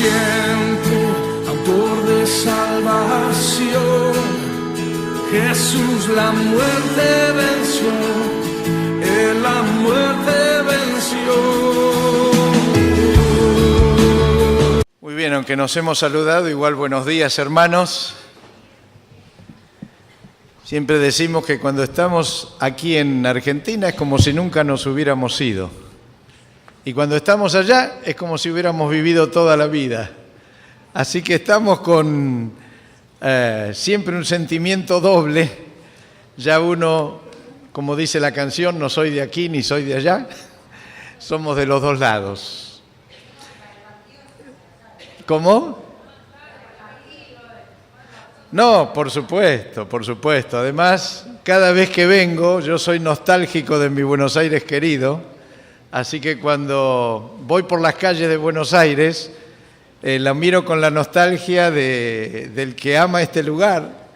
suficiente, autor de salvación. Jesús la muerte venció, Él la muerte venció. Muy bien, aunque nos hemos saludado, igual buenos días, hermanos. Siempre decimos que cuando estamos aquí en Argentina es como si nunca nos hubiéramos ido. Y cuando estamos allá es como si hubiéramos vivido toda la vida. Así que estamos con siempre un sentimiento doble. Ya uno, como dice la canción, no soy de aquí ni soy de allá. Somos de los dos lados. ¿Cómo? No, por supuesto, por supuesto. Además, cada vez que vengo, yo soy nostálgico de mi Buenos Aires querido, así que cuando voy por las calles de Buenos Aires, la miro con la nostalgia del que ama este lugar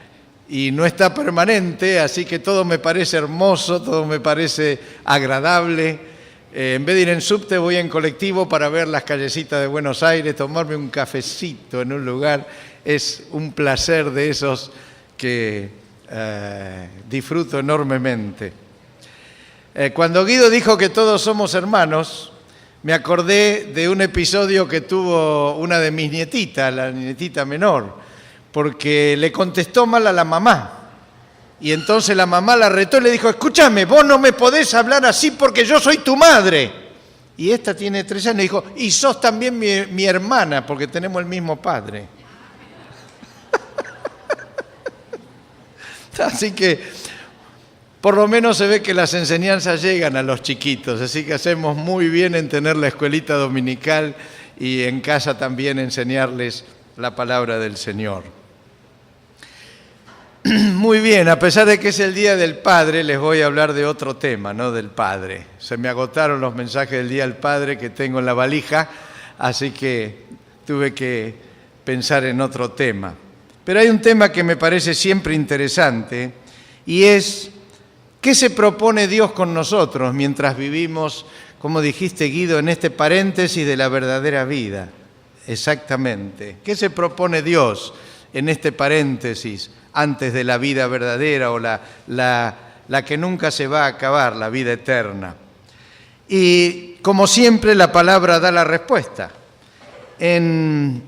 y no está permanente, así que todo me parece hermoso, todo me parece agradable. En vez de ir en subte, voy en colectivo para ver las callecitas de Buenos Aires, tomarme un cafecito en un lugar. Es un placer de esos que disfruto enormemente. Cuando Guido dijo que todos somos hermanos, me acordé de un episodio que tuvo una de mis nietitas, la nietita menor, porque le contestó mal a la mamá. Y entonces la mamá la retó y le dijo: escúchame, vos no me podés hablar así porque yo soy tu madre. Y esta tiene 3 años y dijo: y sos también mi hermana porque tenemos el mismo padre. Así que por lo menos se ve que las enseñanzas llegan a los chiquitos, así que hacemos muy bien en tener la escuelita dominical y en casa también enseñarles la palabra del Señor. Muy bien, a pesar de que es el Día del Padre, les voy a hablar de otro tema, no del Padre. Se me agotaron los mensajes del Día del Padre que tengo en la valija, así que tuve que pensar en otro tema. Pero hay un tema que me parece siempre interesante y es: ¿qué se propone Dios con nosotros mientras vivimos, como dijiste, Guido, en este paréntesis de la verdadera vida? Exactamente. ¿Qué se propone Dios en este paréntesis antes de la vida verdadera o la que nunca se va a acabar, la vida eterna? Y como siempre, la palabra da la respuesta. En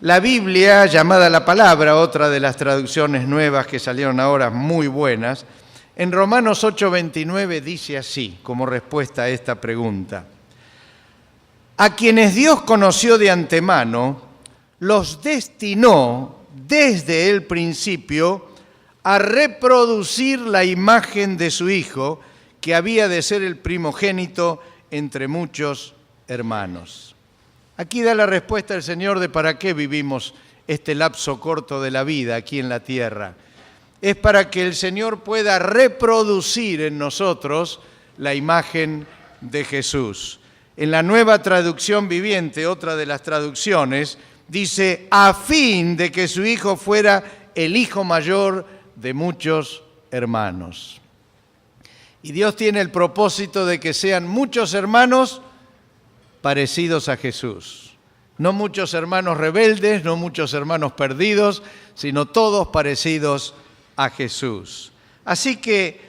la Biblia, llamada la Palabra, otra de las traducciones nuevas que salieron ahora muy buenas, en Romanos 8:29 dice así, como respuesta a esta pregunta: a quienes Dios conoció de antemano, los destinó desde el principio a reproducir la imagen de su Hijo, que había de ser el primogénito entre muchos hermanos. Aquí da la respuesta el Señor de para qué vivimos este lapso corto de la vida aquí en la tierra. Es para que el Señor pueda reproducir en nosotros la imagen de Jesús. En la Nueva Traducción Viviente, otra de las traducciones, dice: a fin de que su Hijo fuera el hijo mayor de muchos hermanos. Y Dios tiene el propósito de que sean muchos hermanos parecidos a Jesús. No muchos hermanos rebeldes, no muchos hermanos perdidos, sino todos parecidos a Jesús. Así que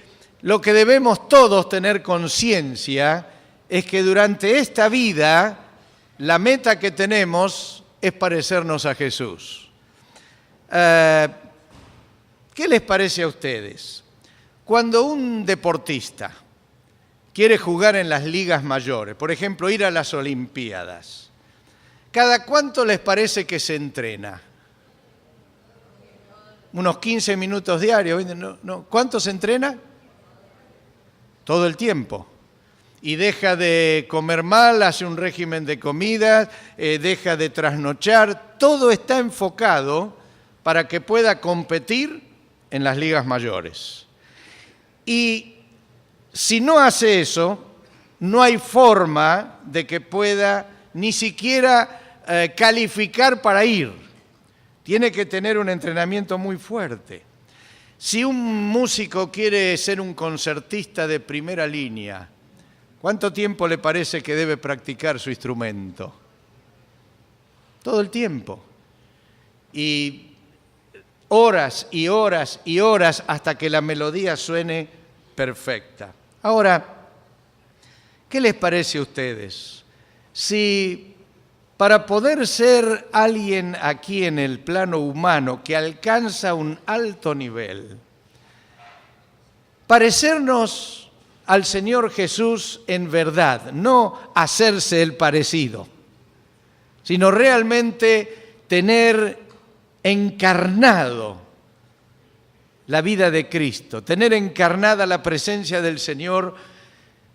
lo que debemos todos tener conciencia es que durante esta vida la meta que tenemos es parecernos a Jesús. ¿Qué les parece a ustedes? Cuando un deportista quiere jugar en las ligas mayores, por ejemplo, ir a las Olimpiadas, ¿cada cuánto les parece que se entrena? Unos 15 minutos diarios. No. ¿Cuánto se entrena? Todo el tiempo. Y deja de comer mal, hace un régimen de comida, deja de trasnochar. Todo está enfocado para que pueda competir en las ligas mayores. Y si no hace eso, no hay forma de que pueda ni siquiera calificar para ir. Tiene que tener un entrenamiento muy fuerte. Si un músico quiere ser un concertista de primera línea, ¿cuánto tiempo le parece que debe practicar su instrumento? todo el tiempo. Y horas y horas y horas hasta que la melodía suene perfecta. Ahora, ¿qué les parece a ustedes? Si para poder ser alguien aquí en el plano humano que alcanza un alto nivel, parecernos al Señor Jesús en verdad, no hacerse el parecido, sino realmente tener encarnado la vida de Cristo, tener encarnada la presencia del Señor,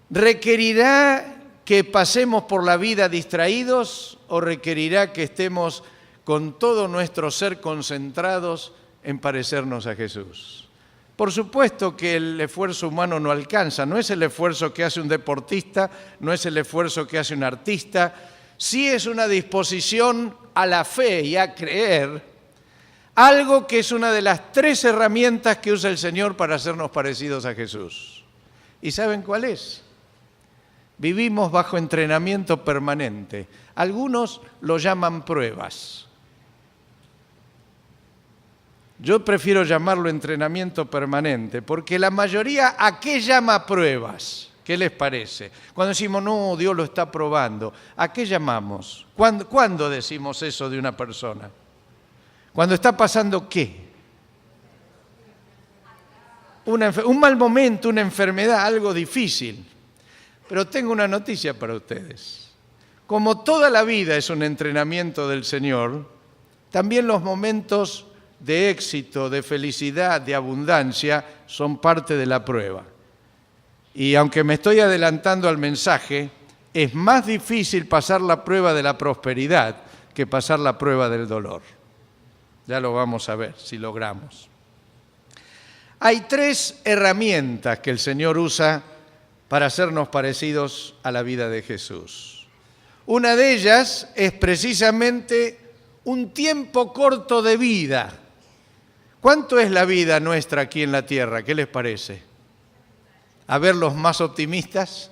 ¿requerirá que pasemos por la vida distraídos o requerirá que estemos con todo nuestro ser concentrados en parecernos a Jesús? Por supuesto que el esfuerzo humano no alcanza, no es el esfuerzo que hace un deportista, no es el esfuerzo que hace un artista, sí es una disposición a la fe y a creer, algo que es una de las 3 herramientas que usa el Señor para hacernos parecidos a Jesús. ¿Y saben cuál es? Vivimos bajo entrenamiento permanente. Algunos lo llaman pruebas. Yo prefiero llamarlo entrenamiento permanente, porque la mayoría, ¿a qué llama pruebas? ¿Qué les parece? Cuando decimos, no, Dios lo está probando, ¿a qué llamamos? ¿Cuándo decimos eso de una persona? ¿Cuando está pasando qué? Un mal momento, una enfermedad, algo difícil. Pero tengo una noticia para ustedes. Como toda la vida es un entrenamiento del Señor, también los momentos de éxito, de felicidad, de abundancia, son parte de la prueba. Y aunque me estoy adelantando al mensaje, es más difícil pasar la prueba de la prosperidad que pasar la prueba del dolor. Ya lo vamos a ver si logramos. Hay 3 herramientas que el Señor usa para hacernos parecidos a la vida de Jesús. Una de ellas es precisamente un tiempo corto de vida. ¿Cuánto es la vida nuestra aquí en la tierra? ¿Qué les parece? A ver, los más optimistas.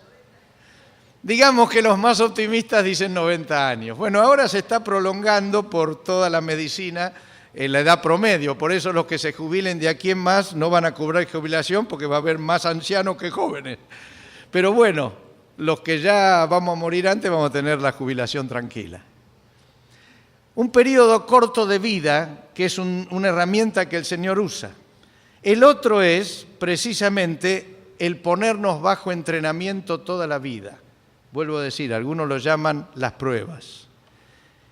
Digamos que los más optimistas dicen 90 años. Bueno, ahora se está prolongando por toda la medicina la edad promedio. Por eso los que se jubilen de aquí en más no van a cobrar jubilación porque va a haber más ancianos que jóvenes. Pero bueno, los que ya vamos a morir antes vamos a tener la jubilación tranquila. Un periodo corto de vida, que es una herramienta que el Señor usa. El otro es precisamente el ponernos bajo entrenamiento toda la vida. Vuelvo a decir, algunos lo llaman las pruebas.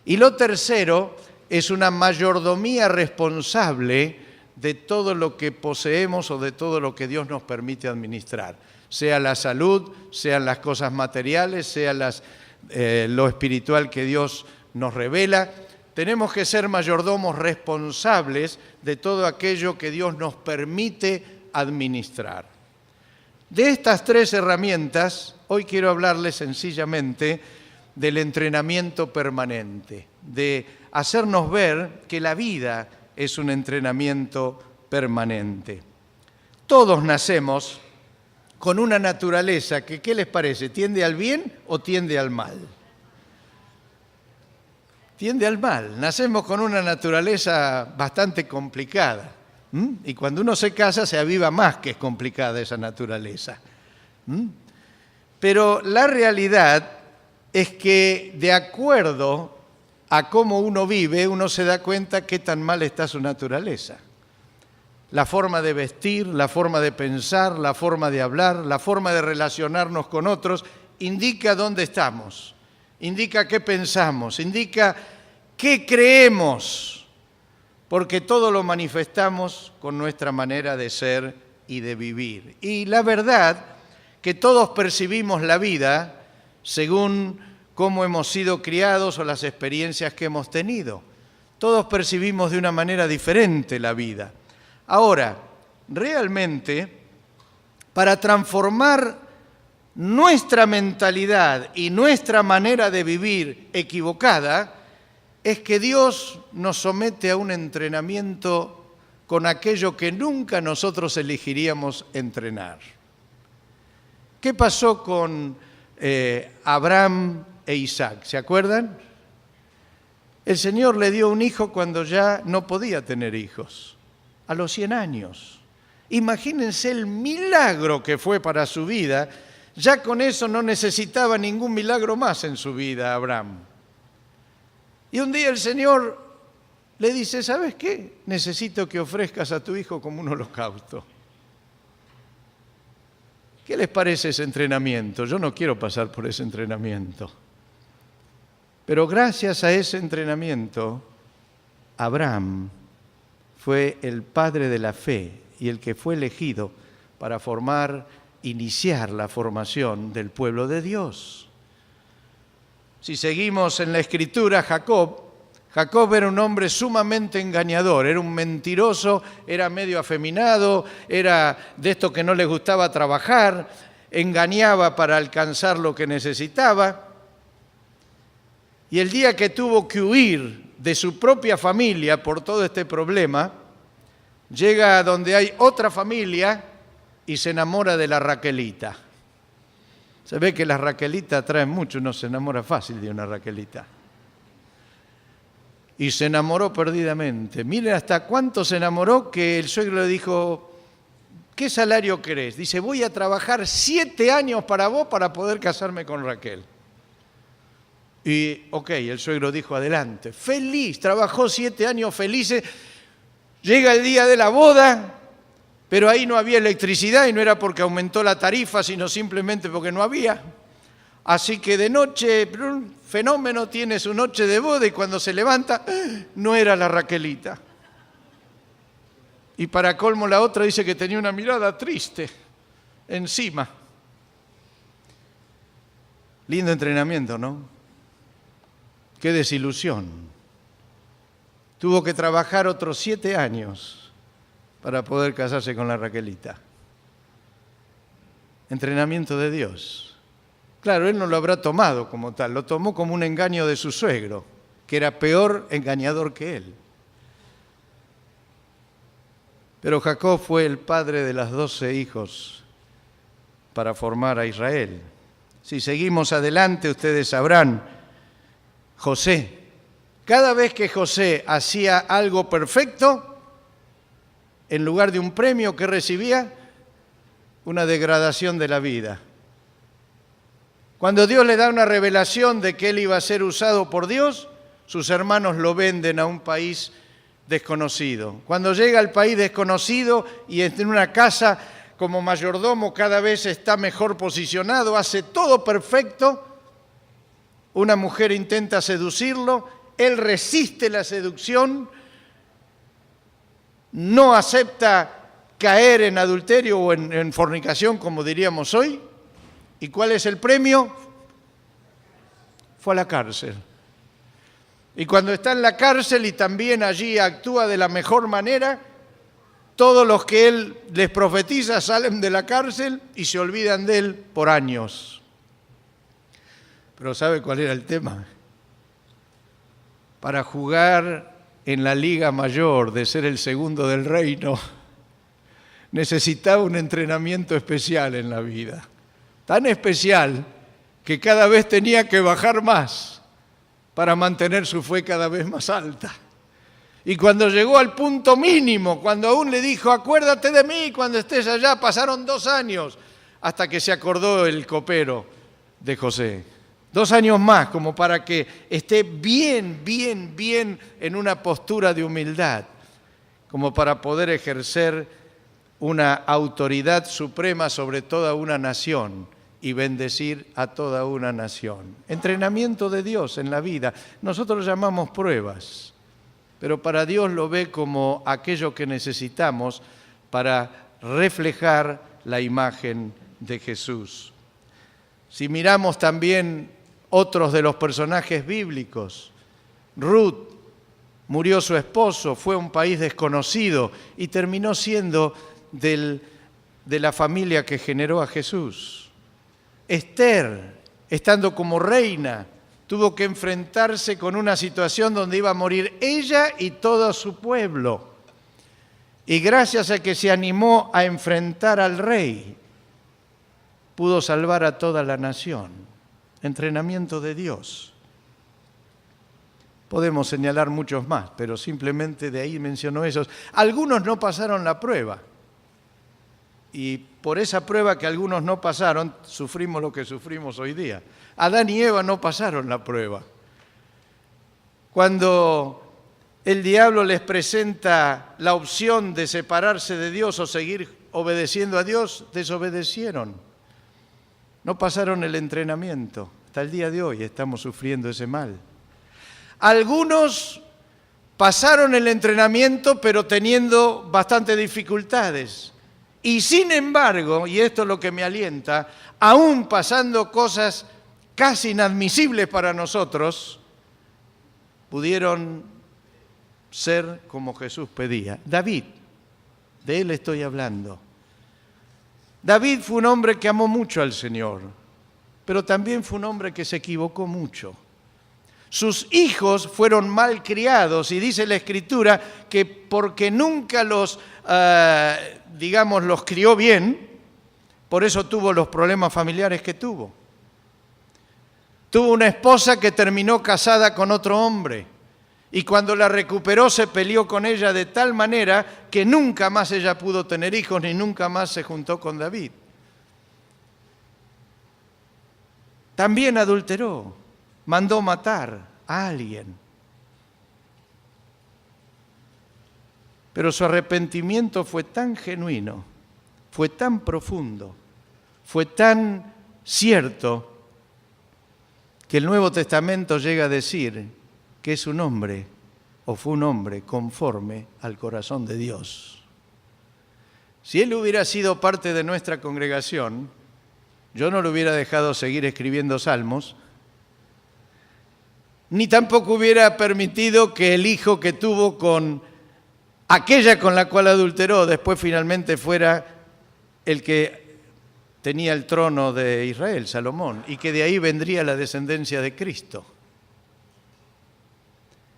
Y lo tercero es una mayordomía responsable de todo lo que poseemos o de todo lo que Dios nos permite administrar. Sea la salud, sean las cosas materiales, sea lo espiritual que Dios nos revela. Tenemos que ser mayordomos responsables de todo aquello que Dios nos permite administrar. De estas 3 herramientas, hoy quiero hablarles sencillamente del entrenamiento permanente, de hacernos ver que la vida es un entrenamiento permanente. Todos nacemos con una naturaleza que, ¿qué les parece? ¿Tiende al bien o tiende al mal? Tiende al mal. Nacemos con una naturaleza bastante complicada. Y cuando uno se casa se aviva más que es complicada esa naturaleza. Pero la realidad es que de acuerdo a cómo uno vive, uno se da cuenta qué tan mal está su naturaleza. La forma de vestir, la forma de pensar, la forma de hablar, la forma de relacionarnos con otros, indica dónde estamos, indica qué pensamos, indica qué creemos, porque todo lo manifestamos con nuestra manera de ser y de vivir. Y la verdad que todos percibimos la vida según cómo hemos sido criados o las experiencias que hemos tenido. Todos percibimos de una manera diferente la vida. Ahora, realmente, para transformar nuestra mentalidad y nuestra manera de vivir equivocada, es que Dios nos somete a un entrenamiento con aquello que nunca nosotros elegiríamos entrenar. ¿Qué pasó con Abraham e Isaac? ¿Se acuerdan? El Señor le dio un hijo cuando ya no podía tener hijos, a los 100 años. Imagínense el milagro que fue para su vida. Ya con eso no necesitaba ningún milagro más en su vida, Abraham. Y un día el Señor le dice, ¿sabes qué? Necesito que ofrezcas a tu hijo como un holocausto. ¿Qué les parece ese entrenamiento? Yo no quiero pasar por ese entrenamiento. Pero gracias a ese entrenamiento, Abraham fue el padre de la fe y el que fue elegido para iniciar la formación del pueblo de Dios. Si seguimos en la Escritura, Jacob era un hombre sumamente engañador, era un mentiroso, era medio afeminado, era de estos que no les gustaba trabajar, engañaba para alcanzar lo que necesitaba. Y el día que tuvo que huir de su propia familia por todo este problema, llega a donde hay otra familia y se enamora de la Raquelita. Se ve que las Raquelitas atraen mucho, uno se enamora fácil de una Raquelita. Y se enamoró perdidamente. Miren hasta cuánto se enamoró que el suegro le dijo, ¿qué salario querés? Dice, voy a trabajar 7 años para vos para poder casarme con Raquel. Y el suegro dijo, adelante. Feliz, trabajó 7 años felices. Llega el día de la boda, pero ahí no había electricidad y no era porque aumentó la tarifa, sino simplemente porque no había. Así que de noche, un fenómeno, tiene su noche de boda y cuando se levanta, no era la Raquelita. Y para colmo la otra dice que tenía una mirada triste encima. Lindo entrenamiento, ¿no? Qué desilusión. Tuvo que trabajar otros 7 años para poder casarse con la Raquelita. Entrenamiento de Dios. Claro, él no lo habrá tomado como tal, lo tomó como un engaño de su suegro, que era peor engañador que él. Pero Jacob fue el padre de las 12 hijos para formar a Israel. Si seguimos adelante, ustedes sabrán, José. Cada vez que José hacía algo perfecto, en lugar de un premio que recibía, una degradación de la vida. Cuando Dios le da una revelación de que él iba a ser usado por Dios, sus hermanos lo venden a un país desconocido. Cuando llega al país desconocido y en una casa como mayordomo cada vez está mejor posicionado, hace todo perfecto, una mujer intenta seducirlo, él resiste la seducción, no acepta caer en adulterio o en fornicación, como diríamos hoy. ¿Y cuál es el premio? Fue a la cárcel. Y cuando está en la cárcel y también allí actúa de la mejor manera, todos los que él les profetiza salen de la cárcel y se olvidan de él por años. Pero ¿sabe cuál era el tema? Para jugar en la liga mayor de ser el segundo del reino, necesitaba un entrenamiento especial en la vida. Tan especial que cada vez tenía que bajar más para mantener su fe cada vez más alta. Y cuando llegó al punto mínimo, cuando aún le dijo, acuérdate de mí cuando estés allá, pasaron 2 años hasta que se acordó el copero de José. 2 años más, como para que esté bien en una postura de humildad, como para poder ejercer una autoridad suprema sobre toda una nación y bendecir a toda una nación. Entrenamiento de Dios en la vida. Nosotros lo llamamos pruebas, pero para Dios lo ve como aquello que necesitamos para reflejar la imagen de Jesús. Si miramos también otros de los personajes bíblicos, Ruth, murió su esposo, fue a un país desconocido y terminó siendo de la familia que generó a Jesús. Esther, estando como reina, tuvo que enfrentarse con una situación donde iba a morir ella y todo su pueblo. Y gracias a que se animó a enfrentar al rey, pudo salvar a toda la nación. Entrenamiento de Dios. Podemos señalar muchos más, pero simplemente de ahí menciono esos. Algunos no pasaron la prueba. Y por esa prueba que algunos no pasaron, sufrimos lo que sufrimos hoy día. Adán y Eva no pasaron la prueba. Cuando el diablo les presenta la opción de separarse de Dios o seguir obedeciendo a Dios, desobedecieron. No pasaron el entrenamiento. Hasta el día de hoy estamos sufriendo ese mal. Algunos pasaron el entrenamiento, pero teniendo bastantes dificultades. Y sin embargo, y esto es lo que me alienta, aún pasando cosas casi inadmisibles para nosotros, pudieron ser como Jesús pedía. David, de él estoy hablando. David fue un hombre que amó mucho al Señor, pero también fue un hombre que se equivocó mucho. Sus hijos fueron mal criados y dice la Escritura que porque nunca los crió bien, por eso tuvo los problemas familiares que tuvo. Tuvo una esposa que terminó casada con otro hombre y cuando la recuperó se peleó con ella de tal manera que nunca más ella pudo tener hijos ni nunca más se juntó con David. También adulteró, mandó matar a alguien. Pero su arrepentimiento fue tan genuino, fue tan profundo, fue tan cierto, que el Nuevo Testamento llega a decir que es un hombre, o fue un hombre, conforme al corazón de Dios. Si él hubiera sido parte de nuestra congregación, yo no le hubiera dejado seguir escribiendo salmos, ni tampoco hubiera permitido que el hijo que tuvo con aquella con la cual adulteró, después finalmente fuera el que tenía el trono de Israel, Salomón, y que de ahí vendría la descendencia de Cristo.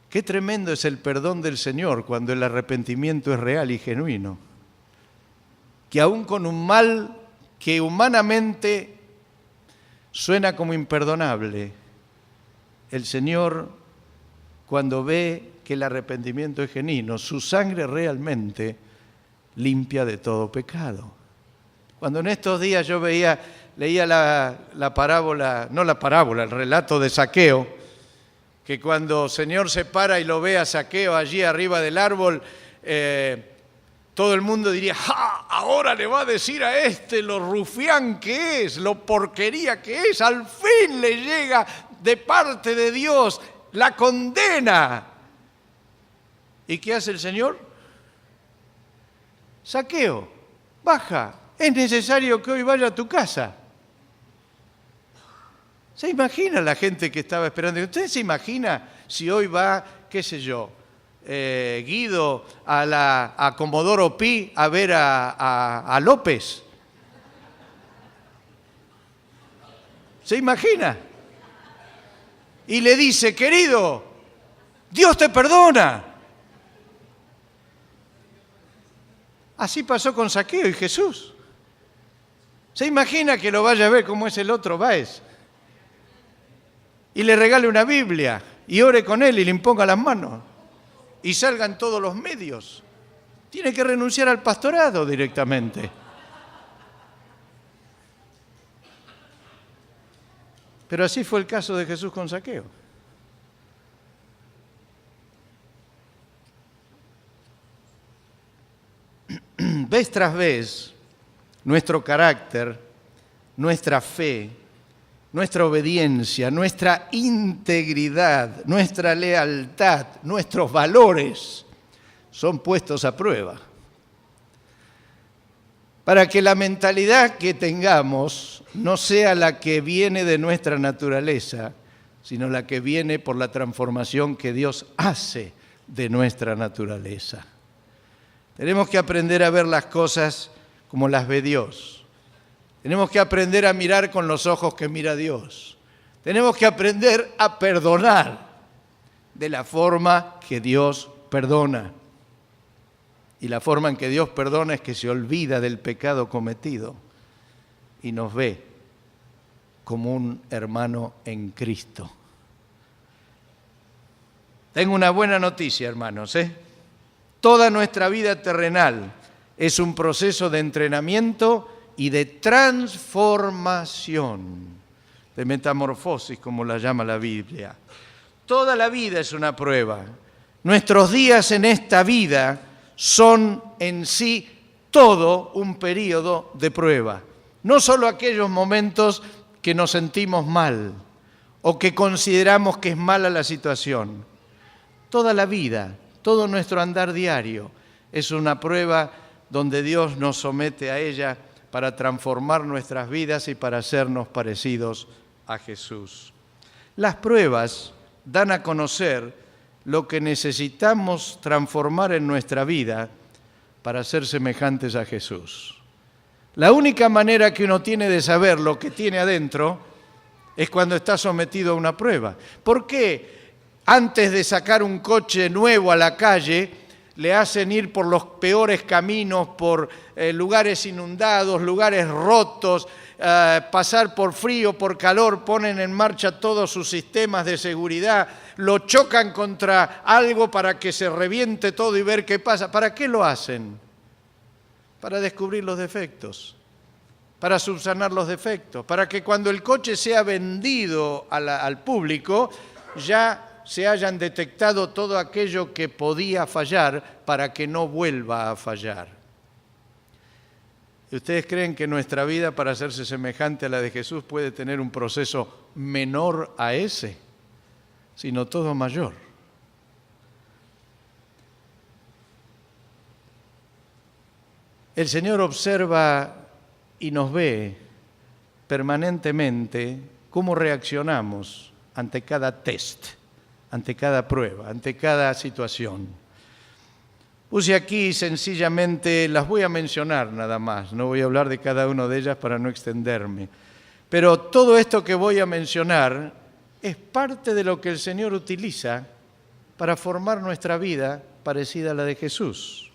Qué tremendo es el perdón del Señor cuando el arrepentimiento es real y genuino. Que aún con un mal que humanamente suena como imperdonable, el Señor, cuando ve que el arrepentimiento es genuino, su sangre realmente limpia de todo pecado. Cuando en estos días yo leía la parábola, no la parábola, el relato de Zaqueo, que cuando el Señor se para y lo ve a Zaqueo allí arriba del árbol, todo el mundo diría, ¡ja! Ahora le va a decir a este lo rufián que es, lo porquería que es, al fin le llega de parte de Dios la condena. ¿Y qué hace el Señor? Zaqueo, baja. Es necesario que hoy vaya a tu casa. ¿Se imagina la gente que estaba esperando? ¿Usted se imagina si hoy va, qué sé yo, Guido a Comodoro Pi a ver a López? ¿Se imagina? Y le dice, querido, Dios te perdona. Así pasó con Zaqueo y Jesús. ¿Se imagina que lo vaya a ver como es el otro Báez? Y le regale una Biblia y ore con él y le imponga las manos y salgan todos los medios. Tiene que renunciar al pastorado directamente. Pero así fue el caso de Jesús con Zaqueo. Vez tras vez, nuestro carácter, nuestra fe, nuestra obediencia, nuestra integridad, nuestra lealtad, nuestros valores son puestos a prueba. Para que la mentalidad que tengamos no sea la que viene de nuestra naturaleza, sino la que viene por la transformación que Dios hace de nuestra naturaleza. Tenemos que aprender a ver las cosas como las ve Dios. Tenemos que aprender a mirar con los ojos que mira Dios. Tenemos que aprender a perdonar de la forma que Dios perdona. Y la forma en que Dios perdona es que se olvida del pecado cometido y nos ve como un hermano en Cristo. Tengo una buena noticia, hermanos, Toda nuestra vida terrenal es un proceso de entrenamiento y de transformación, de metamorfosis, como la llama la Biblia. Toda la vida es una prueba. Nuestros días en esta vida son en sí todo un periodo de prueba. No solo aquellos momentos que nos sentimos mal o que consideramos que es mala la situación. Toda la vida, todo nuestro andar diario es una prueba donde Dios nos somete a ella para transformar nuestras vidas y para hacernos parecidos a Jesús. Las pruebas dan a conocer lo que necesitamos transformar en nuestra vida para ser semejantes a Jesús. La única manera que uno tiene de saber lo que tiene adentro es cuando está sometido a una prueba. ¿Por qué antes de sacar un coche nuevo a la calle le hacen ir por los peores caminos, por lugares inundados, lugares rotos, pasar por frío, por calor, ponen en marcha todos sus sistemas de seguridad, lo chocan contra algo para que se reviente todo y ver qué pasa? ¿Para qué lo hacen? Para descubrir los defectos, para subsanar los defectos, para que cuando el coche sea vendido al público ya se hayan detectado todo aquello que podía fallar para que no vuelva a fallar. ¿Y ustedes creen que nuestra vida, para hacerse semejante a la de Jesús, puede tener un proceso menor a ese, sino todo mayor? El Señor observa y nos ve permanentemente cómo reaccionamos ante cada test, ante cada prueba, ante cada situación. Puse aquí sencillamente, las voy a mencionar nada más, no voy a hablar de cada una de ellas para no extenderme, pero todo esto que voy a mencionar es parte de lo que el Señor utiliza para formar nuestra vida parecida a la de Jesús.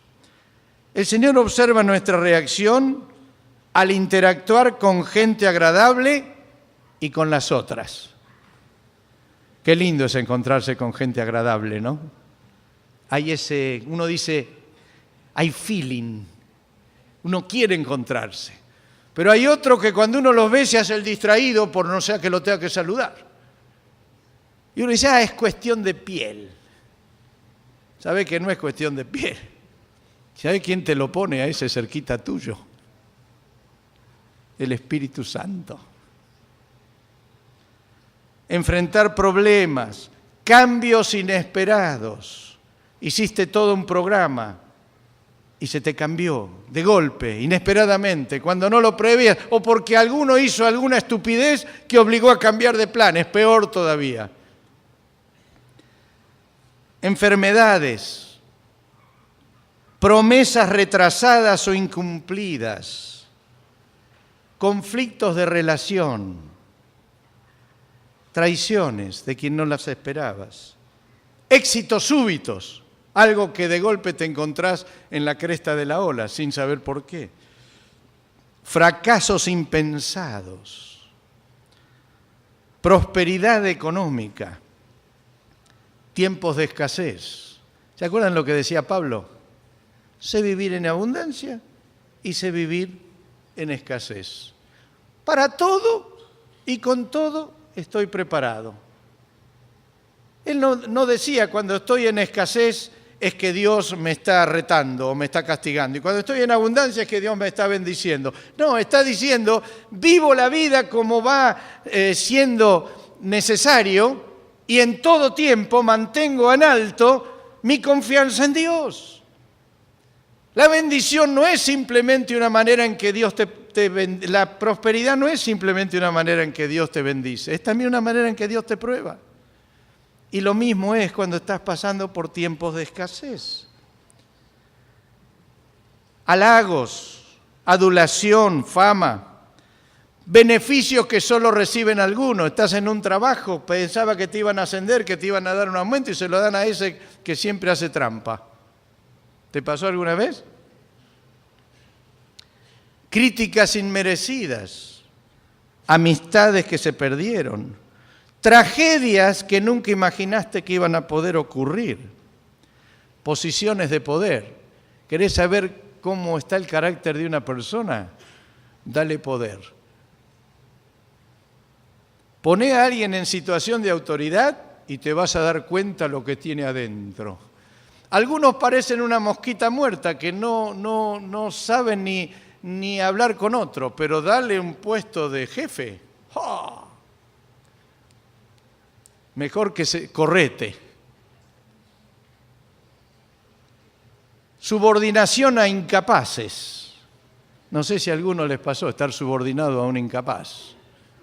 El Señor observa nuestra reacción al interactuar con gente agradable y con las otras. Qué lindo es encontrarse con gente agradable, ¿no? Uno dice, hay feeling, uno quiere encontrarse. Pero hay otro que cuando uno los ve se hace el distraído por no sea que lo tenga que saludar. Y uno dice, es cuestión de piel. ¿Sabe que no es cuestión de piel? ¿Sabe quién te lo pone a ese cerquita tuyo? El Espíritu Santo. Enfrentar problemas, cambios inesperados. Hiciste todo un programa y se te cambió de golpe, inesperadamente, cuando no lo prevías, o porque alguno hizo alguna estupidez que obligó a cambiar de planes, peor todavía. Enfermedades, promesas retrasadas o incumplidas, conflictos de relación, traiciones de quien no las esperabas, éxitos súbitos, algo que de golpe te encontrás en la cresta de la ola sin saber por qué, fracasos impensados, prosperidad económica, tiempos de escasez. ¿Se acuerdan lo que decía Pablo? Sé vivir en abundancia y sé vivir en escasez. Para todo y con todo estoy preparado. Él no decía cuando estoy en escasez es que Dios me está retando o me está castigando. Y cuando estoy en abundancia es que Dios me está bendiciendo. No, está diciendo, vivo la vida como va siendo necesario y en todo tiempo mantengo en alto mi confianza en Dios. La bendición no es simplemente una manera en que Dios la prosperidad no es simplemente una manera en que Dios te bendice, es también una manera en que Dios te prueba. Y lo mismo es cuando estás pasando por tiempos de escasez. Halagos, adulación, fama, beneficios que solo reciben algunos. Estás en un trabajo, pensaba que te iban a ascender, que te iban a dar un aumento y se lo dan a ese que siempre hace trampa. ¿Te pasó alguna vez? Críticas inmerecidas, amistades que se perdieron, tragedias que nunca imaginaste que iban a poder ocurrir, posiciones de poder. ¿Querés saber cómo está el carácter de una persona? Dale poder. Poné a alguien en situación de autoridad y te vas a dar cuenta lo que tiene adentro. Algunos parecen una mosquita muerta que no saben ni hablar con otro, pero dale un puesto de jefe. ¡Oh! Mejor que correte. Subordinación a incapaces. No sé si a alguno les pasó estar subordinado a un incapaz,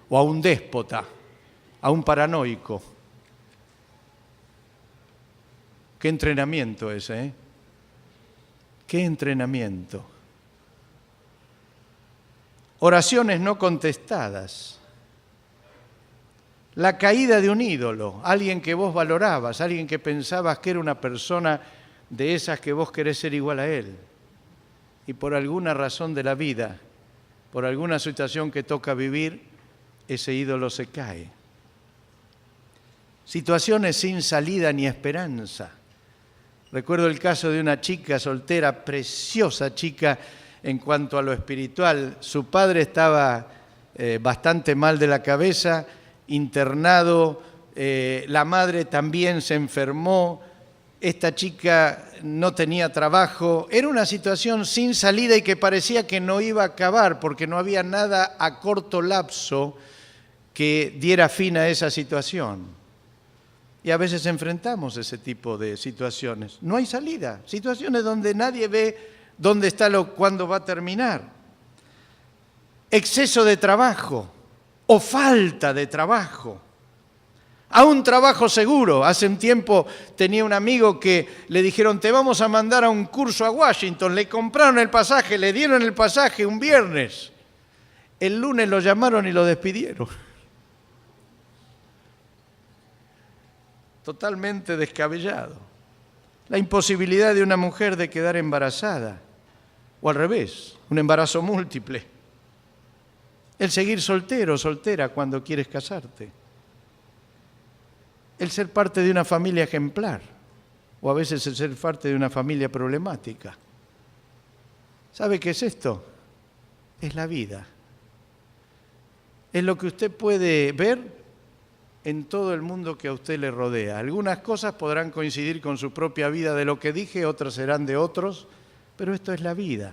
o a un déspota, a un paranoico. Qué entrenamiento ese, ¿eh? Qué entrenamiento. Oraciones no contestadas. La caída de un ídolo, alguien que vos valorabas, alguien que pensabas que era una persona de esas que vos querés ser igual a él. Y por alguna razón de la vida, por alguna situación que toca vivir, ese ídolo se cae. Situaciones sin salida ni esperanza. Recuerdo el caso de una chica soltera, preciosa chica en cuanto a lo espiritual. Su padre estaba bastante mal de la cabeza, internado, la madre también se enfermó, esta chica no tenía trabajo. Era una situación sin salida y que parecía que no iba a acabar porque no había nada a corto lapso que diera fin a esa situación. Y a veces enfrentamos ese tipo de situaciones. No hay salida, situaciones donde nadie ve dónde está cuándo va a terminar. Exceso de trabajo o falta de trabajo. A un trabajo seguro. Hace un tiempo tenía un amigo que le dijeron, te vamos a mandar a un curso a Washington. Le compraron el pasaje, le dieron el pasaje un viernes. El lunes lo llamaron y lo despidieron. Totalmente descabellado. La imposibilidad de una mujer de quedar embarazada, o al revés, un embarazo múltiple. El seguir soltero o soltera cuando quieres casarte. El ser parte de una familia ejemplar, o a veces el ser parte de una familia problemática. ¿Sabe qué es esto? Es la vida. Es lo que usted puede ver en todo el mundo que a usted le rodea. Algunas cosas podrán coincidir con su propia vida de lo que dije, otras serán de otros, pero esto es la vida.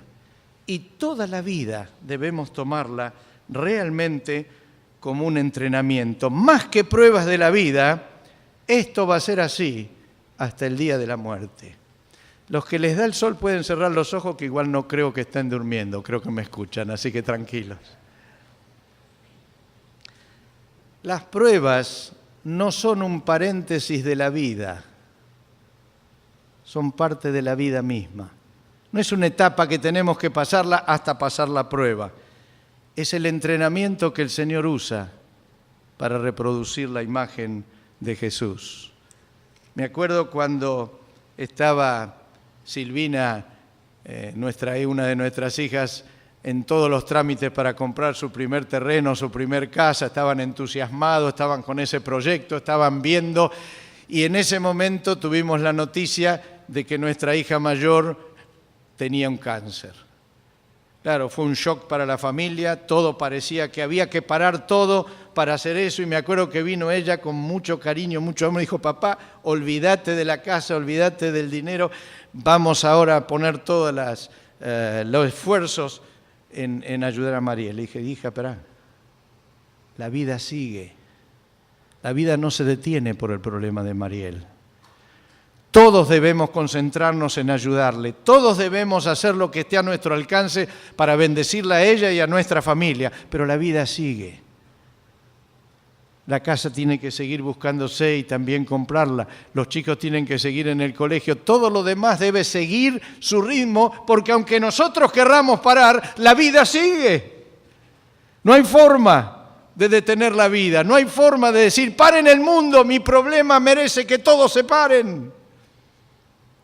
Y toda la vida debemos tomarla realmente como un entrenamiento. Más que pruebas de la vida, esto va a ser así hasta el día de la muerte. Los que les da el sol pueden cerrar los ojos, que igual no creo que estén durmiendo, creo que me escuchan, así que tranquilos. Las pruebas no son un paréntesis de la vida, son parte de la vida misma. No es una etapa que tenemos que pasarla hasta pasar la prueba. Es el entrenamiento que el Señor usa para reproducir la imagen de Jesús. Me acuerdo cuando estaba Silvina, una de nuestras hijas, en todos los trámites para comprar su primer terreno, su primer casa, estaban entusiasmados, estaban con ese proyecto, estaban viendo, y en ese momento tuvimos la noticia de que nuestra hija mayor tenía un cáncer. Claro, fue un shock para la familia, todo parecía que había que parar todo para hacer eso, y me acuerdo que vino ella con mucho cariño, mucho amor, dijo, papá, olvídate de la casa, olvídate del dinero, vamos ahora a poner todos los esfuerzos en ayudar a Mariel. Le dije, hija, espera, la vida sigue. La vida no se detiene por el problema de Mariel. Todos debemos concentrarnos en ayudarle. Todos debemos hacer lo que esté a nuestro alcance para bendecirla a ella y a nuestra familia. Pero la vida sigue. La casa tiene que seguir buscándose y también comprarla. Los chicos tienen que seguir en el colegio. Todo lo demás debe seguir su ritmo, porque aunque nosotros querramos parar, la vida sigue. No hay forma de detener la vida. No hay forma de decir, paren el mundo, mi problema merece que todos se paren.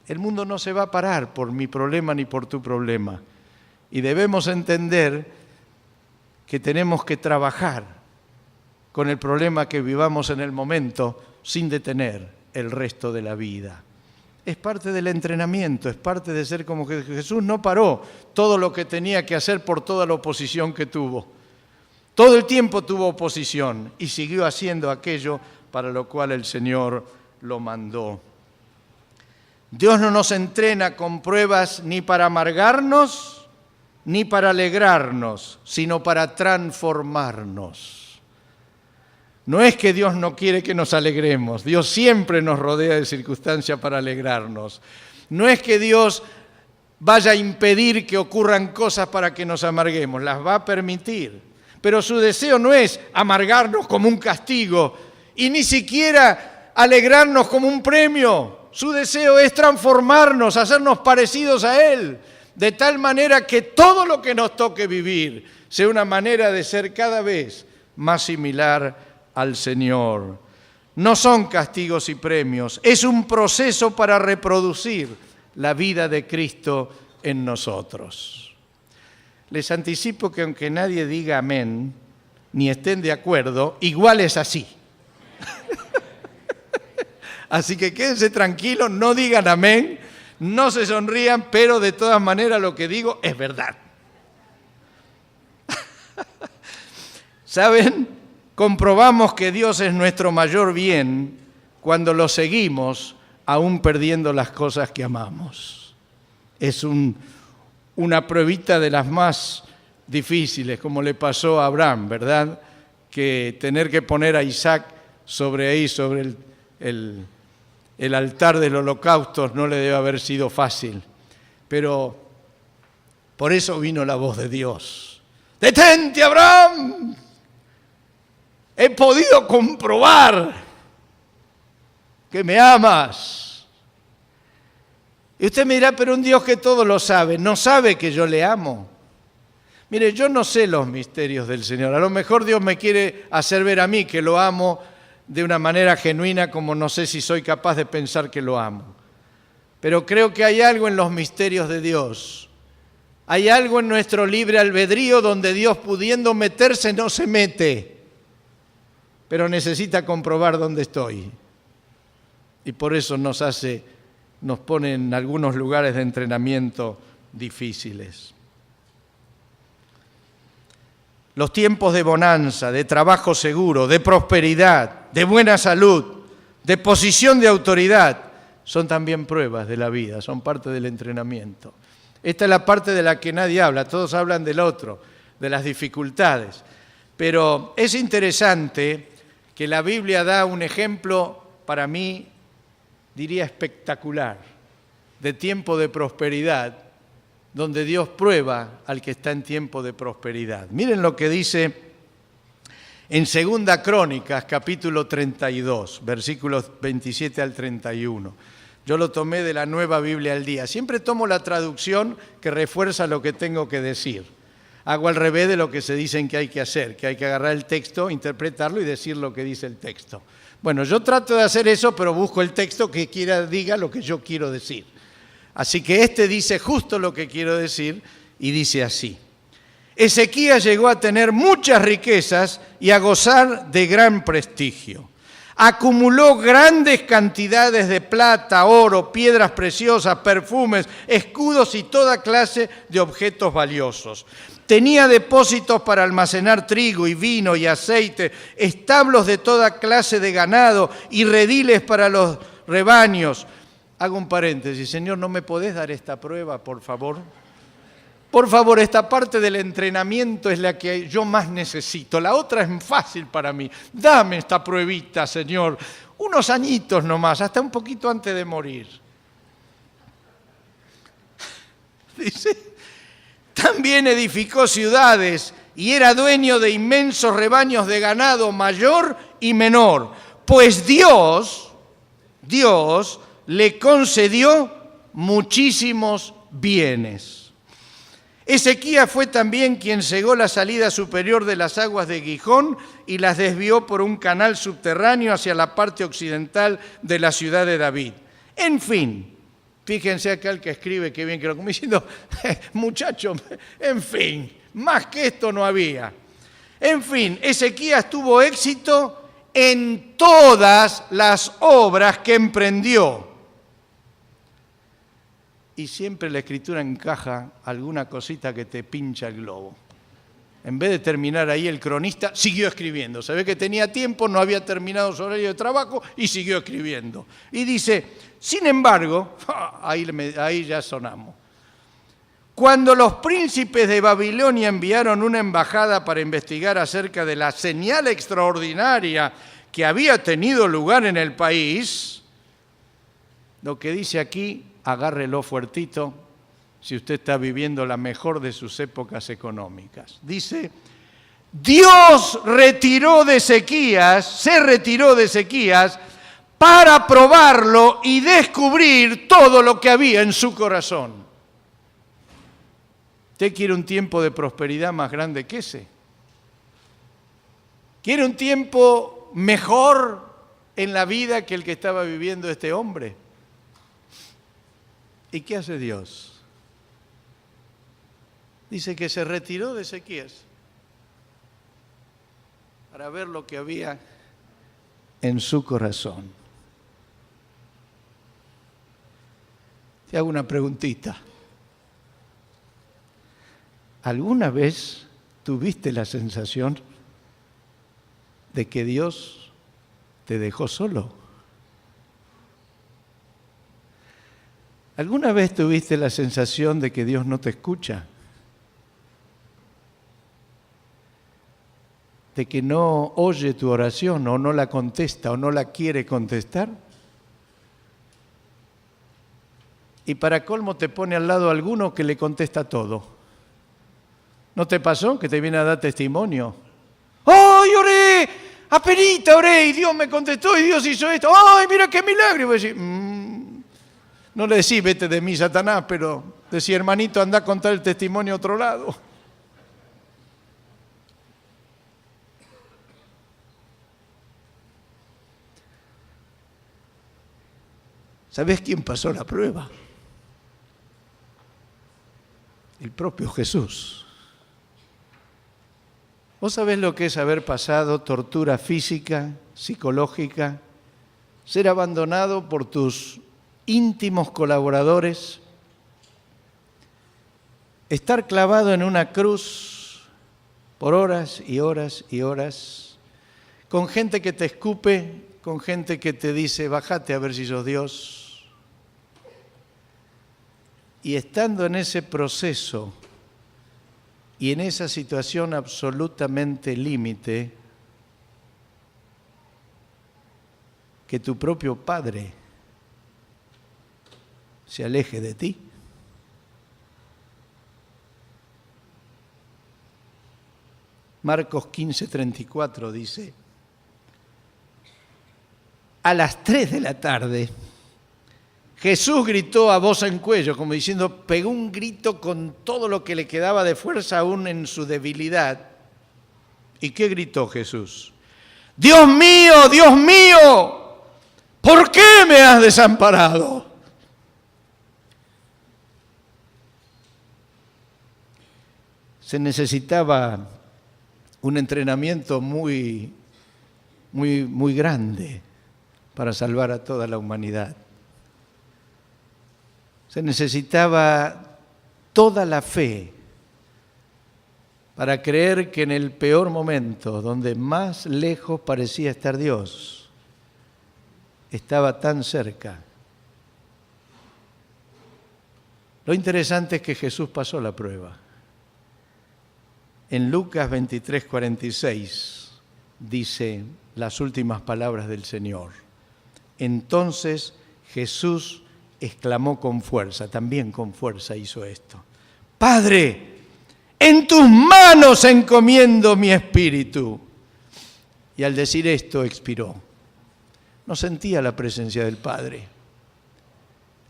El mundo no se va a parar por mi problema ni por tu problema. Y debemos entender que tenemos que trabajar con el problema que vivamos en el momento sin detener el resto de la vida. Es parte del entrenamiento, es parte de ser como que Jesús no paró todo lo que tenía que hacer por toda la oposición que tuvo. Todo el tiempo tuvo oposición y siguió haciendo aquello para lo cual el Señor lo mandó. Dios no nos entrena con pruebas ni para amargarnos ni para alegrarnos, sino para transformarnos. No es que Dios no quiere que nos alegremos, Dios siempre nos rodea de circunstancias para alegrarnos. No es que Dios vaya a impedir que ocurran cosas para que nos amarguemos, las va a permitir. Pero su deseo no es amargarnos como un castigo y ni siquiera alegrarnos como un premio. Su deseo es transformarnos, hacernos parecidos a Él, de tal manera que todo lo que nos toque vivir sea una manera de ser cada vez más similar al Señor. No son castigos y premios, es un proceso para reproducir la vida de Cristo en nosotros. Les anticipo que aunque nadie diga amén, ni estén de acuerdo, igual es así. Así que quédense tranquilos, no digan amén, no se sonrían, pero de todas maneras lo que digo es verdad. ¿Saben? Comprobamos que Dios es nuestro mayor bien cuando lo seguimos aún perdiendo las cosas que amamos. Es una pruebita de las más difíciles, como le pasó a Abraham, ¿verdad? Que tener que poner a Isaac sobre el altar del holocausto no le debe haber sido fácil. Pero por eso vino la voz de Dios. ¡Detente, Abraham! He podido comprobar que me amas. Y usted me dirá, pero un Dios que todo lo sabe, ¿no sabe que yo le amo? Mire, yo no sé los misterios del Señor. A lo mejor Dios me quiere hacer ver a mí que lo amo de una manera genuina, como no sé si soy capaz de pensar que lo amo. Pero creo que hay algo en los misterios de Dios. Hay algo en nuestro libre albedrío donde Dios, pudiendo meterse, no se mete, pero necesita comprobar dónde estoy. Y por eso nos pone en algunos lugares de entrenamiento difíciles. Los tiempos de bonanza, de trabajo seguro, de prosperidad, de buena salud, de posición de autoridad, son también pruebas de la vida, son parte del entrenamiento. Esta es la parte de la que nadie habla, todos hablan del otro, de las dificultades. Pero es interesante que la Biblia da un ejemplo, para mí, diría espectacular, de tiempo de prosperidad, donde Dios prueba al que está en tiempo de prosperidad. Miren lo que dice en 2 Crónicas, capítulo 32, versículos 27 al 31. Yo lo tomé de la Nueva Biblia al Día. Siempre tomo la traducción que refuerza lo que tengo que decir. Hago al revés de lo que se dicen que hay que hacer, que hay que agarrar el texto, interpretarlo y decir lo que dice el texto. Bueno, yo trato de hacer eso, pero busco el texto que diga lo que yo quiero decir. Así que este dice justo lo que quiero decir y dice así. Ezequías llegó a tener muchas riquezas y a gozar de gran prestigio. Acumuló grandes cantidades de plata, oro, piedras preciosas, perfumes, escudos y toda clase de objetos valiosos. Tenía depósitos para almacenar trigo y vino y aceite, establos de toda clase de ganado y rediles para los rebaños. Hago un paréntesis, Señor, ¿no me podés dar esta prueba, por favor? Por favor, esta parte del entrenamiento es la que yo más necesito. La otra es fácil para mí. Dame esta pruebita, Señor. Unos añitos nomás, hasta un poquito antes de morir. Dice, también edificó ciudades y era dueño de inmensos rebaños de ganado mayor y menor. Pues Dios le concedió muchísimos bienes. Ezequías fue también quien cegó la salida superior de las aguas de Gihón y las desvió por un canal subterráneo hacia la parte occidental de la ciudad de David. En fin, fíjense acá el que escribe, qué bien que lo como diciendo, muchacho, en fin, más que esto no había. En fin, Ezequías tuvo éxito en todas las obras que emprendió. Y siempre la Escritura encaja alguna cosita que te pincha el globo. En vez de terminar ahí, el cronista siguió escribiendo. Se ve que tenía tiempo, no había terminado su horario de trabajo y siguió escribiendo. Y dice, sin embargo, ahí ya sonamos. Cuando los príncipes de Babilonia enviaron una embajada para investigar acerca de la señal extraordinaria que había tenido lugar en el país, lo que dice aquí, agárrelo fuertito, si usted está viviendo la mejor de sus épocas económicas. Dice, Dios se retiró de Ezequías para probarlo y descubrir todo lo que había en su corazón. ¿Usted quiere un tiempo de prosperidad más grande que ese? ¿Quiere un tiempo mejor en la vida que el que estaba viviendo este hombre? ¿Y qué hace Dios? Dice que se retiró de Ezequías para ver lo que había en su corazón. Te hago una preguntita. ¿Alguna vez tuviste la sensación de que Dios te dejó solo? ¿Alguna vez tuviste la sensación de que Dios no te escucha? ¿De que no oye tu oración o no la contesta o no la quiere contestar? Y para colmo te pone al lado alguno que le contesta todo. ¿No te pasó que te viene a dar testimonio? ¡Ay, oré! ¡Apenita oré! Y Dios me contestó y Dios hizo esto. ¡Ay, mira qué milagro! Y voy a decir, no le decís, vete de mí, Satanás, pero decís, hermanito, anda a contar el testimonio a otro lado. ¿Sabés quién pasó la prueba? El propio Jesús. ¿Vos sabés lo que es haber pasado tortura física, psicológica, ser abandonado por tus íntimos colaboradores, estar clavado en una cruz por horas y horas y horas, con gente que te escupe, con gente que te dice, bájate a ver si sos Dios? Y estando en ese proceso y en esa situación absolutamente límite, que tu propio Padre se aleje de ti. Marcos 15:34 dice, a las 3 de la tarde, Jesús gritó a voz en cuello, como diciendo, pegó un grito con todo lo que le quedaba de fuerza aún en su debilidad. ¿Y qué gritó Jesús? Dios mío, ¿por qué me has desamparado? Se necesitaba un entrenamiento muy grande para salvar a toda la humanidad. Se necesitaba toda la fe para creer que en el peor momento, donde más lejos parecía estar Dios, estaba tan cerca. Lo interesante es que Jesús pasó la prueba. En Lucas 23:46 dice las últimas palabras del Señor. Entonces Jesús exclamó con fuerza, también con fuerza hizo esto. Padre, en tus manos encomiendo mi espíritu. Y al decir esto expiró. No sentía la presencia del Padre.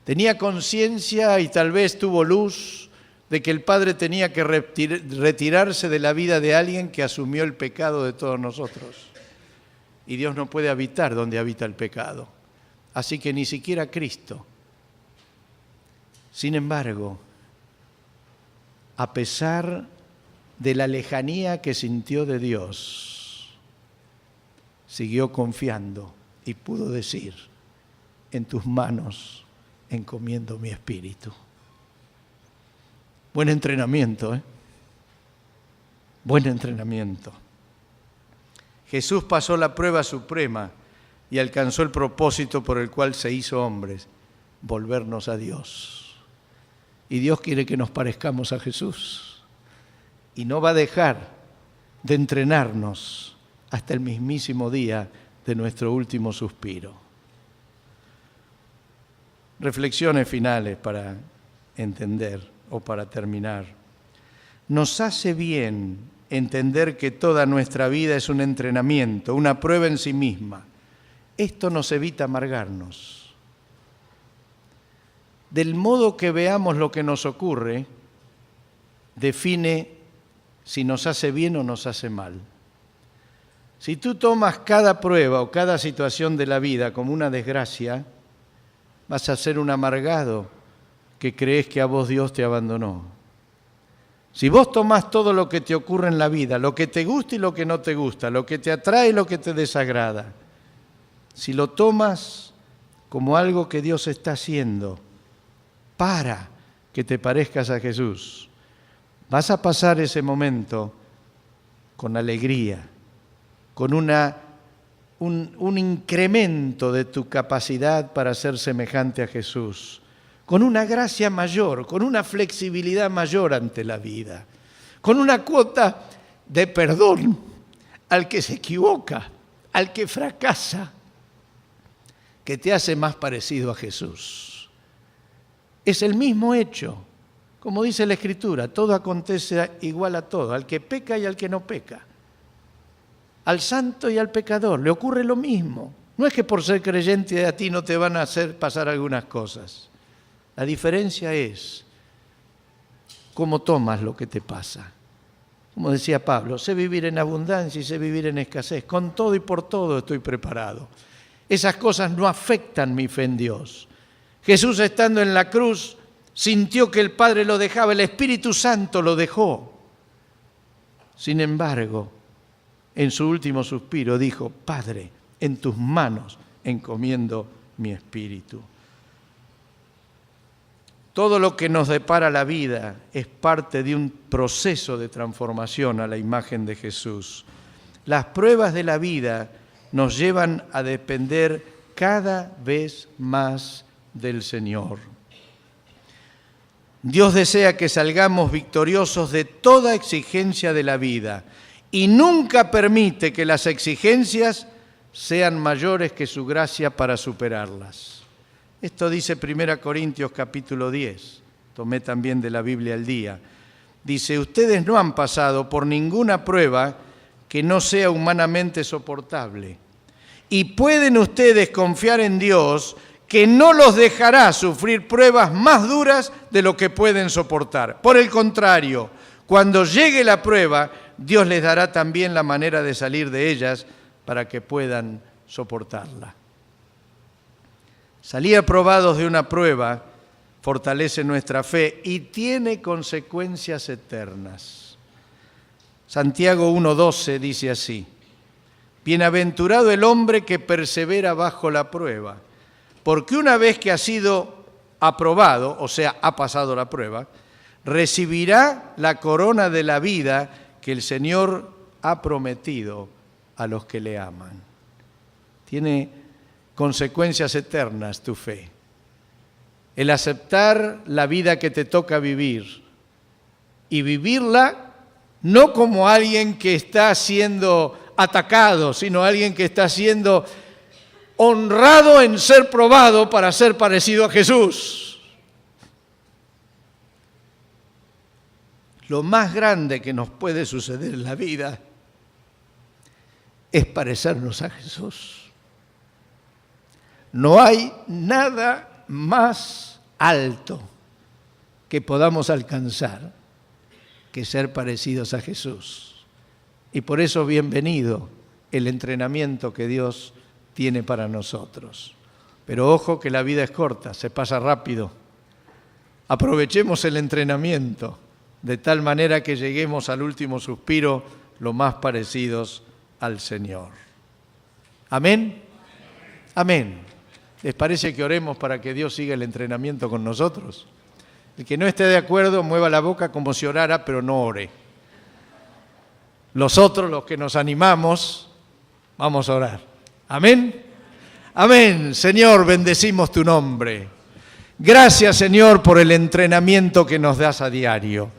Tenía conciencia y tal vez tuvo luz de que el Padre tenía que retirarse de la vida de alguien que asumió el pecado de todos nosotros. Y Dios no puede habitar donde habita el pecado. Así que ni siquiera Cristo. Sin embargo, a pesar de la lejanía que sintió de Dios, siguió confiando y pudo decir: en tus manos encomiendo mi espíritu. Buen entrenamiento, ¿eh? Buen entrenamiento. Jesús pasó la prueba suprema y alcanzó el propósito por el cual se hizo hombre: volvernos a Dios. Y Dios quiere que nos parezcamos a Jesús. Y no va a dejar de entrenarnos hasta el mismísimo día de nuestro último suspiro. Reflexiones finales para entender o para terminar. Nos hace bien entender que toda nuestra vida es un entrenamiento, una prueba en sí misma. Esto nos evita amargarnos. Del modo que veamos lo que nos ocurre, define si nos hace bien o nos hace mal. Si tú tomas cada prueba o cada situación de la vida como una desgracia, vas a ser un amargado que crees que a vos Dios te abandonó. Si vos tomás todo lo que te ocurre en la vida, lo que te gusta y lo que no te gusta, lo que te atrae y lo que te desagrada, si lo tomas como algo que Dios está haciendo para que te parezcas a Jesús, vas a pasar ese momento con alegría, con un incremento de tu capacidad para ser semejante a Jesús, con una gracia mayor, con una flexibilidad mayor ante la vida, con una cuota de perdón al que se equivoca, al que fracasa, que te hace más parecido a Jesús. Es el mismo hecho, como dice la Escritura: todo acontece igual a todo, al que peca y al que no peca. Al santo y al pecador le ocurre lo mismo. No es que por ser creyente a ti no te van a hacer pasar algunas cosas. La diferencia es cómo tomas lo que te pasa. Como decía Pablo: sé vivir en abundancia y sé vivir en escasez. Con todo y por todo estoy preparado. Esas cosas no afectan mi fe en Dios. Jesús, estando en la cruz, sintió que el Padre lo dejaba, el Espíritu Santo lo dejó. Sin embargo, en su último suspiro dijo: Padre, en tus manos encomiendo mi espíritu. Todo lo que nos depara la vida es parte de un proceso de transformación a la imagen de Jesús. Las pruebas de la vida nos llevan a depender cada vez más del Señor. Dios desea que salgamos victoriosos de toda exigencia de la vida y nunca permite que las exigencias sean mayores que su gracia para superarlas. Esto dice 1 Corintios capítulo 10, tomé también de la Biblia al día. Dice: ustedes no han pasado por ninguna prueba que no sea humanamente soportable. Y pueden ustedes confiar en Dios, que no los dejará sufrir pruebas más duras de lo que pueden soportar. Por el contrario, cuando llegue la prueba, Dios les dará también la manera de salir de ellas para que puedan soportarla. Salir aprobados de una prueba fortalece nuestra fe y tiene consecuencias eternas. Santiago 1:12 dice así: bienaventurado el hombre que persevera bajo la prueba, porque una vez que ha sido aprobado, o sea, ha pasado la prueba, recibirá la corona de la vida que el Señor ha prometido a los que le aman. Tiene consecuencias eternas tu fe. El aceptar la vida que te toca vivir y vivirla no como alguien que está siendo atacado, sino alguien que está siendo honrado en ser probado para ser parecido a Jesús. Lo más grande que nos puede suceder en la vida es parecernos a Jesús. No hay nada más alto que podamos alcanzar que ser parecidos a Jesús. Y por eso bienvenido el entrenamiento que Dios tiene para nosotros. Pero ojo que la vida es corta, se pasa rápido. Aprovechemos el entrenamiento de tal manera que lleguemos al último suspiro lo más parecidos al Señor. ¿Amén? Amén. ¿Les parece que oremos para que Dios siga el entrenamiento con nosotros? El que no esté de acuerdo, mueva la boca como si orara, pero no ore. Los otros, los que nos animamos, vamos a orar. ¿Amén? Amén. Señor, bendecimos tu nombre. Gracias, Señor, por el entrenamiento que nos das a diario.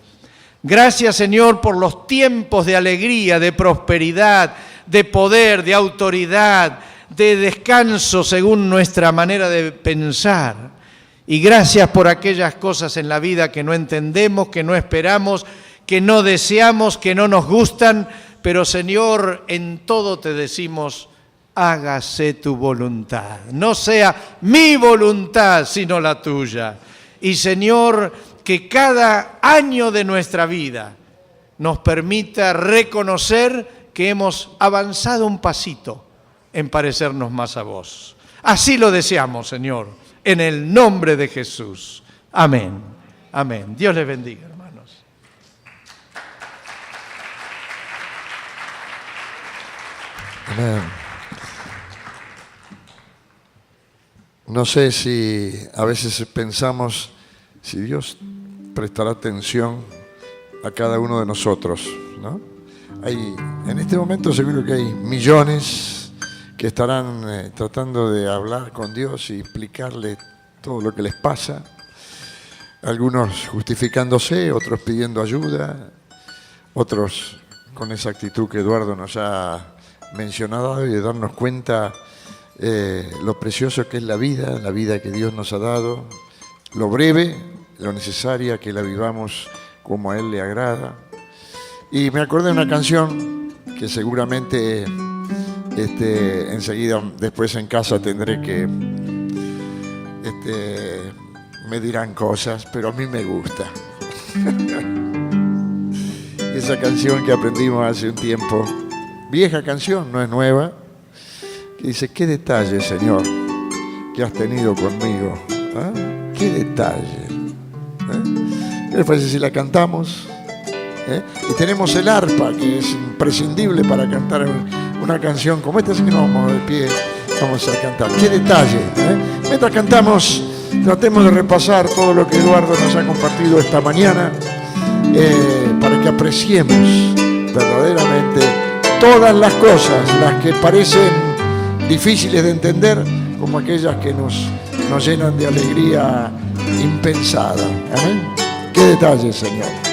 Gracias, Señor, por los tiempos de alegría, de prosperidad, de poder, de autoridad, de descanso según nuestra manera de pensar. Y gracias por aquellas cosas en la vida que no entendemos, que no esperamos, que no deseamos, que no nos gustan, pero Señor, en todo te decimos, hágase tu voluntad. No sea mi voluntad, sino la tuya. Y Señor, que cada año de nuestra vida nos permita reconocer que hemos avanzado un pasito en parecernos más a vos. Así lo deseamos, Señor, en el nombre de Jesús. Amén. Amén. Dios les bendiga, hermanos. Amén. No sé si a veces pensamos si Dios prestará atención a cada uno de nosotros, ¿no? En este momento seguro que hay millones que estarán tratando de hablar con Dios y explicarle todo lo que les pasa. Algunos justificándose, otros pidiendo ayuda, otros con esa actitud que Eduardo nos ha mencionado y de darnos cuenta lo precioso que es la vida que Dios nos ha dado, lo breve, lo necesaria que la vivamos como a Él le agrada. Y me acordé de una canción que seguramente enseguida, después en casa tendré que, me dirán cosas, pero a mí me gusta. Esa canción que aprendimos hace un tiempo, vieja canción, no es nueva, que dice, qué detalle, Señor, que has tenido conmigo. ¿Ah? Qué detalle. ¿Qué les parece si la cantamos? Y tenemos el arpa, que es imprescindible para cantar una canción como esta, así que nos vamos de pie, vamos a cantar. ¡Qué detalle! Mientras cantamos, tratemos de repasar todo lo que Eduardo nos ha compartido esta mañana, para que apreciemos verdaderamente todas las cosas, las que parecen difíciles de entender, como aquellas que nos llenan de alegría impensada. ¿Qué detalle, Señor.